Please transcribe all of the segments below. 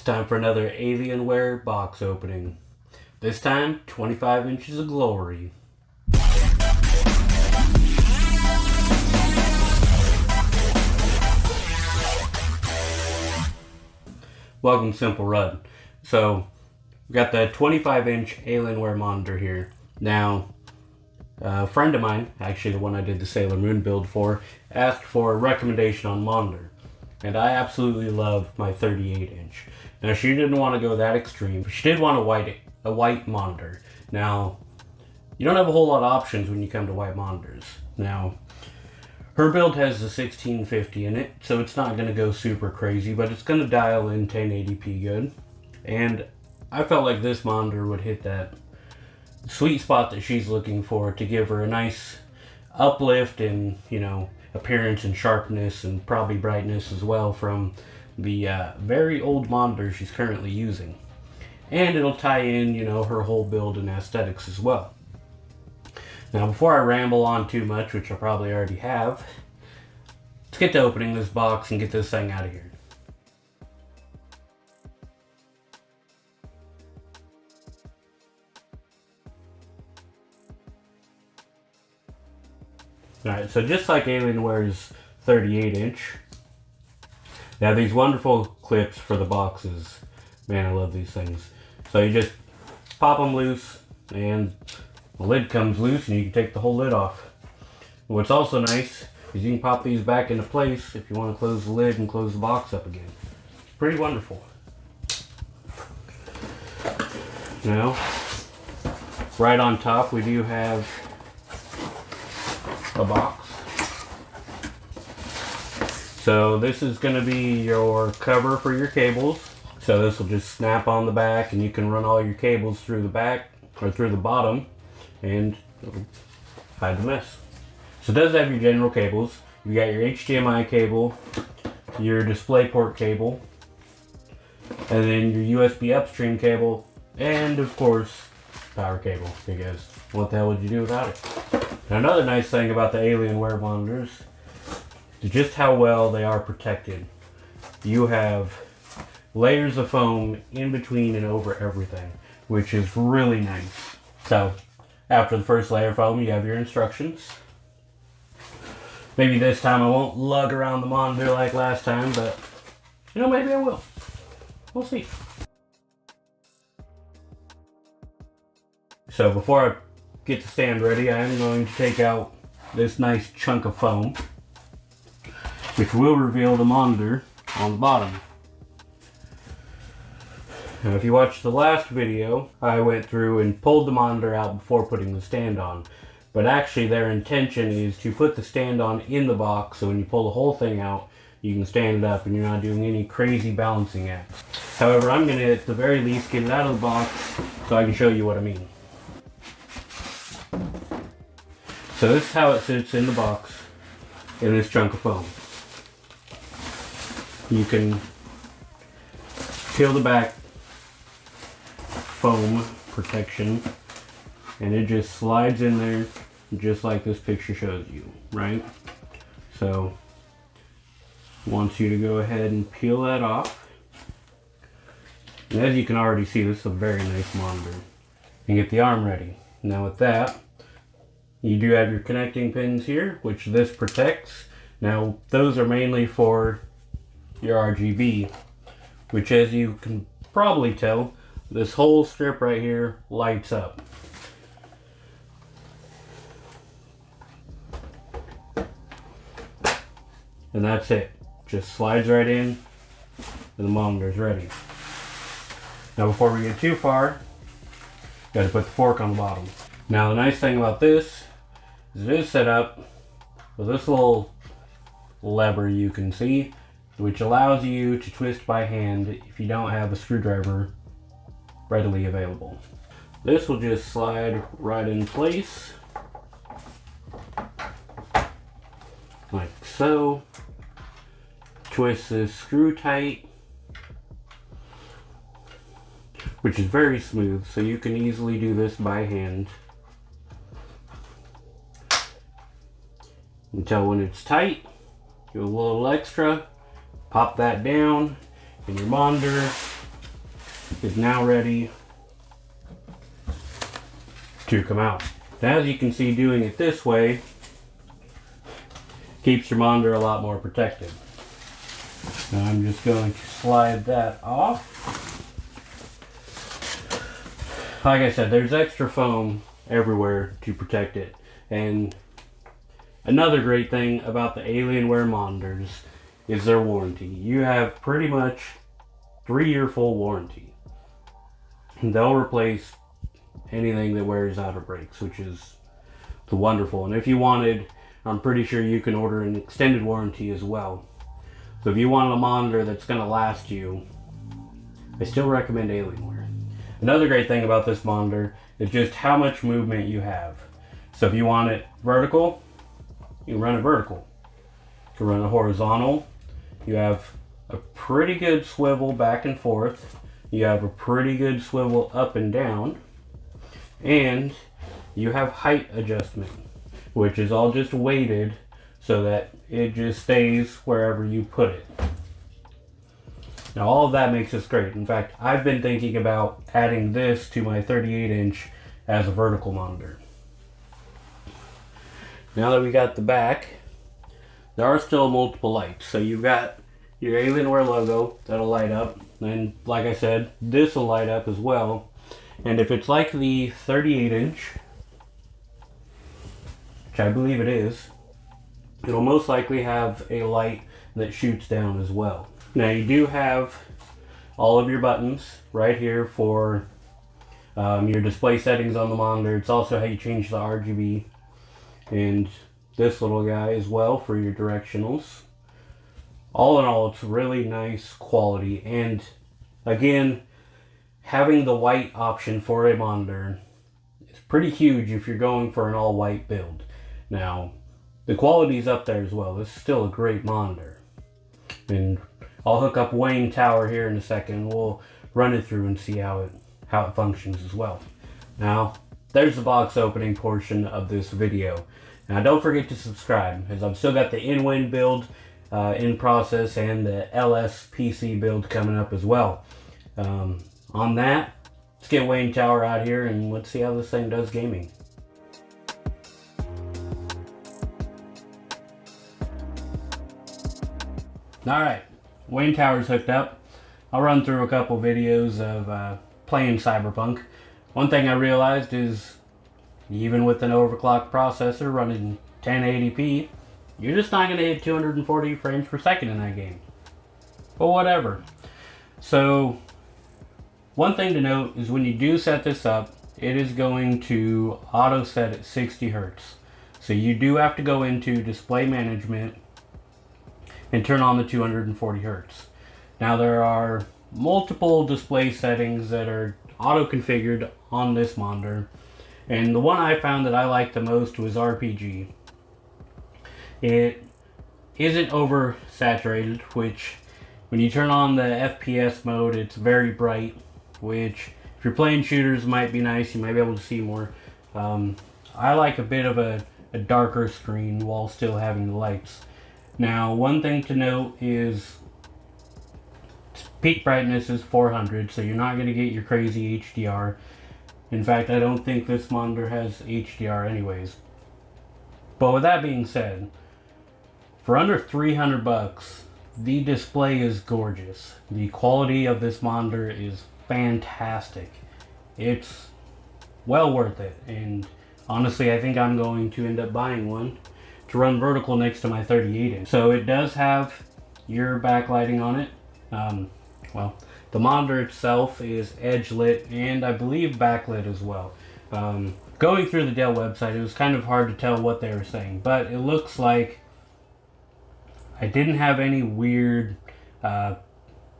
It's time for another Alienware box opening. This time, 25 inches of glory. Welcome to Simple Run. So, we got the 25-inch Alienware monitor here. Now, a friend of mine, actually the one I did the Sailor Moon build for, asked for a recommendation on monitor. And I absolutely love my 38-inch. Now, she didn't want to go that extreme, but she did want a white monitor. Now, you don't have a whole lot of options when you come to white monitors. Now, her build has the 1650 in it, so it's not going to go super crazy, but it's going to dial in 1080p good. And I felt like this monitor would hit that sweet spot that she's looking for to give her a nice uplift in, appearance and sharpness and probably brightness as well from the very old monitor she's currently using. And it'll tie in, her whole build and aesthetics as well. Now, before I ramble on too much, which I probably already have, let's get to opening this box and get this thing out of here. Alright, so just like Alienware's 38-inch, they have these wonderful clips for the boxes. Man, I love these things. So you just pop them loose and the lid comes loose and you can take the whole lid off. What's also nice is you can pop these back into place if you want to close the lid and close the box up again. It's pretty wonderful. Now, right on top we do have a box. So this is going to be your cover for your cables. So this will just snap on the back and you can run all your cables through the back or through the bottom and it'll hide the mess. So it does have your general cables. You got your HDMI cable, your DisplayPort cable, and then your USB upstream cable, and of course power cable, because what the hell would you do without it? Now, another nice thing about the Alienware monitors is just how well they are protected. You have layers of foam in between and over everything, which is really nice. So, after the first layer of foam, you have your instructions. Maybe this time I won't lug around the monitor like last time, but maybe I will. We'll see. So before I get the stand ready, I am going to take out this nice chunk of foam, which will reveal the monitor on the bottom. Now, if you watched the last video, I went through and pulled the monitor out before putting the stand on. But actually their intention is to put the stand on in the box, so when you pull the whole thing out, you can stand it up and you're not doing any crazy balancing acts. However, I'm going to at the very least get it out of the box so I can show you what I mean. So this is how it sits in the box in this chunk of foam. You can peel the back foam protection and it just slides in there just like this picture shows you, right? So wants you to go ahead and peel that off. And as you can already see, this is a very nice monitor. And get the arm ready. Now with that, you do have your connecting pins here, which this protects. Now those are mainly for your RGB, which, as you can probably tell, this whole strip right here lights up. And that's it. Just slides right in and the monitor's ready. Now before we get too far, got to put the fork on the bottom. Now the nice thing about this is it is set up with this little lever you can see, which allows you to twist by hand if you don't have a screwdriver readily available. This will just slide right in place like so. Twist this screw tight, which is very smooth, so you can easily do this by hand. Until when it's tight, do a little extra, pop that down, and your monitor is now ready to come out. Now, as you can see, doing it this way keeps your monitor a lot more protected. Now I'm just going to slide that off. Like I said, there's extra foam everywhere to protect it. And another great thing about the Alienware monitors is their warranty. You have pretty much 3-year full warranty. And they'll replace anything that wears out or breaks, which is wonderful. And if you wanted, I'm pretty sure you can order an extended warranty as well. So if you want a monitor that's going to last you, I still recommend Alienware. Another great thing about this monitor is just how much movement you have. So if you want it vertical, you can run it vertical. You can run it horizontal. You have a pretty good swivel back and forth. You have a pretty good swivel up and down. And you have height adjustment, which is all just weighted so that it just stays wherever you put it. Now all of that makes this great. In fact, I've been thinking about adding this to my 38-inch as a vertical monitor. Now that we got the back, there are still multiple lights. So you've got your Alienware logo that'll light up. And like I said, this will light up as well. And if it's like the 38-inch, which I believe it is, it'll most likely have a light that shoots down as well. Now you do have all of your buttons right here for your display settings on the monitor. It's also how you change the RGB, and this little guy as well for your directionals. All in all, it's really nice quality, and again, having the white option for a monitor is pretty huge if you're going for an all white build. Now the quality's up there as well. This is still a great monitor, and I'll hook up Wayne Tower here in a second. We'll run it through and see how it functions as well. Now, there's the box opening portion of this video. Now, don't forget to subscribe, as I've still got the in-win build in process and the LS PC build coming up as well. On that, let's get Wayne Tower out here and let's see how this thing does gaming. Alright, Wayne Tower's hooked up. I'll run through a couple videos of playing Cyberpunk. One thing I realized is even with an overclocked processor running 1080p, you're just not going to hit 240 frames per second in that game. But whatever. So, one thing to note is when you do set this up, it is going to auto set at 60 Hertz. So you do have to go into display management and turn on the 240 Hertz. Now there are multiple display settings that are auto configured on this monitor, and the one I found that I liked the most was RPG. It isn't oversaturated, which when you turn on the FPS mode, it's very bright, which if you're playing shooters might be nice. You might be able to see more. I like a bit of a darker screen while still having the lights. Now, one thing to note is peak brightness is 400, so you're not going to get your crazy HDR. In fact, I don't think this monitor has HDR anyways. But with that being said, for under 300 bucks, the display is gorgeous. The quality of this monitor is fantastic. It's well worth it, and honestly, I think I'm going to end up buying one to run vertical next to my 38-inch. So it does have your backlighting on it. Well, the monitor itself is edge lit and I believe backlit as well. Going through the Dell website, it was kind of hard to tell what they were saying, but it looks like I didn't have any weird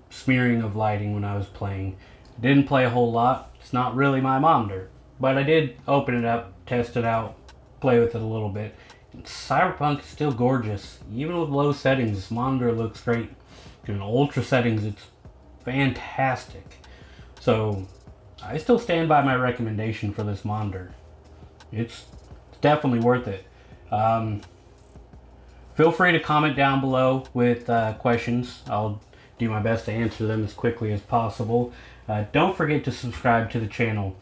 smearing of lighting when I was playing. Didn't play a whole lot. It's not really my monitor, but I did open it up, test it out, play with it a little bit. Cyberpunk is still gorgeous. Even with low settings, this monitor looks great. In ultra settings, it's fantastic. So, I still stand by my recommendation for this monitor. It's definitely worth it. Feel free to comment down below with questions. I'll do my best to answer them as quickly as possible. Don't forget to subscribe to the channel.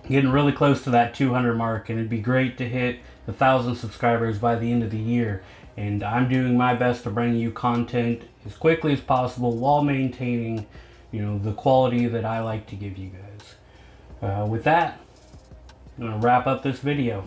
Getting really close to that 200 mark, and it'd be great to hit 1,000 subscribers by the end of the year. And I'm doing my best to bring you content as quickly as possible while maintaining, the quality that I like to give you guys. With that, I'm going to wrap up this video.